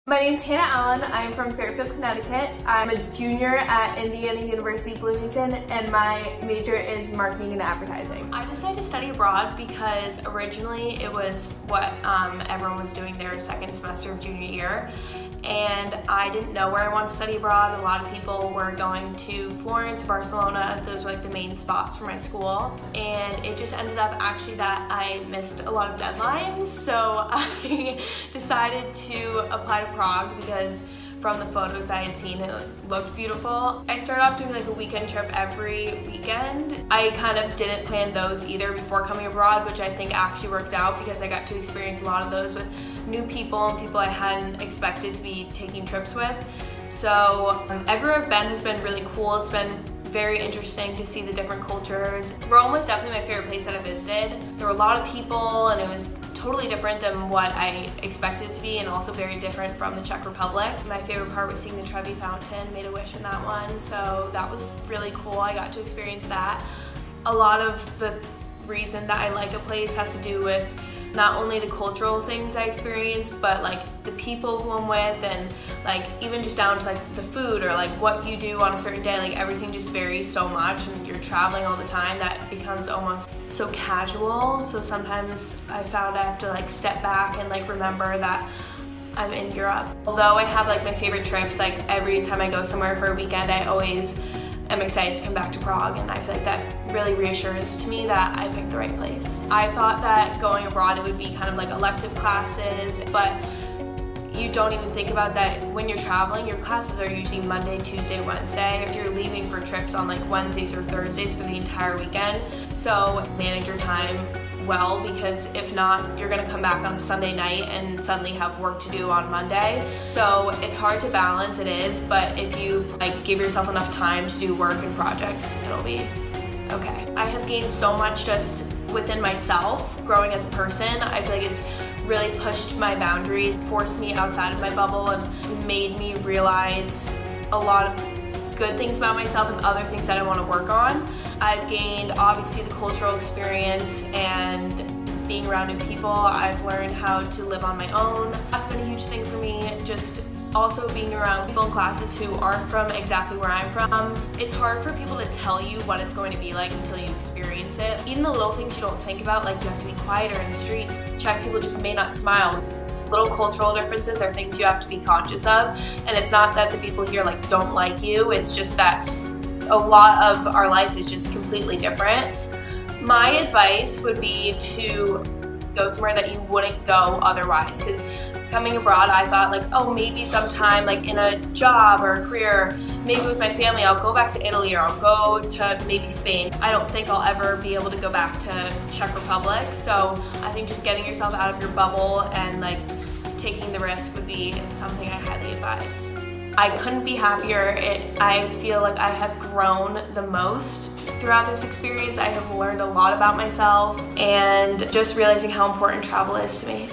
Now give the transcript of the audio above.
My name's Hannah Allen. I'm from Fairfield, Connecticut. I'm a junior at Indiana University Bloomington, and my major is marketing and advertising. I decided to study abroad because originally it was what everyone was doing their second semester of junior year, and I didn't know where I wanted to study abroad. A lot of people were going to Florence, Barcelona. Those were like the main spots for my school, and it just ended up actually that I missed a lot of deadlines, so I decided to apply to Prague because from the photos I had seen, it looked beautiful. I started off doing like a weekend trip every weekend. I kind of didn't plan those either before coming abroad, which I think actually worked out because I got to experience a lot of those with new people and people I hadn't expected to be taking trips with. So everywhere I've been has been really cool. It's been very interesting to see the different cultures. Rome was definitely my favorite place that I visited. There were a lot of people and it was totally different than what I expected it to be, and also very different from the Czech Republic. My favorite part was seeing the Trevi Fountain, made a wish in that one, so that was really cool. I got to experience that. A lot of the reason that I like a place has to do with not only the cultural things I experience, but like the people who I'm with, and like even just down to like the food or like what you do on a certain day. Like everything just varies so much, and you're traveling all the time that becomes almost so casual. So sometimes I found I have to like step back and like remember that I'm in Europe. Although I have like my favorite trips, like every time I go somewhere for a weekend, I always am excited to come back to Prague, and I feel like that really reassures to me that I picked the right place. I thought that going abroad it would be kind of like elective classes, but you don't even think about that when you're traveling. Your classes are usually Monday, Tuesday, Wednesday. You're leaving for trips on like Wednesdays or Thursdays for the entire weekend. So manage your time well, because if not, you're gonna come back on a Sunday night and suddenly have work to do on Monday. So it's hard to balance, it is, but if you like give yourself enough time to do work and projects, it'll be okay. I have gained so much just within myself, growing as a person. I feel like it's really pushed my boundaries, forced me outside of my bubble, and made me realize a lot of good things about myself and other things that I want to work on. I've gained obviously the cultural experience and being around new people. I've learned how to live on my own. That's been a huge thing for me. Just also being around people in classes who aren't from exactly where I'm from. It's hard for people to tell you what it's going to be like until you experience it. Even the little things you don't think about, like you have to be quieter in the streets. Czech people just may not smile. Little cultural differences are things you have to be conscious of, and it's not that the people here like don't like you, it's just that a lot of our life is just completely different. My advice would be to go somewhere that you wouldn't go otherwise, because coming abroad I thought like, oh, maybe sometime like in a job or a career, maybe with my family I'll go back to Italy or I'll go to maybe Spain. I don't think I'll ever be able to go back to Czech Republic, so I think just getting yourself out of your bubble and like taking the risk would be something I highly advise. I couldn't be happier. I feel like I have grown the most throughout this experience. I have learned a lot about myself and just realizing how important travel is to me.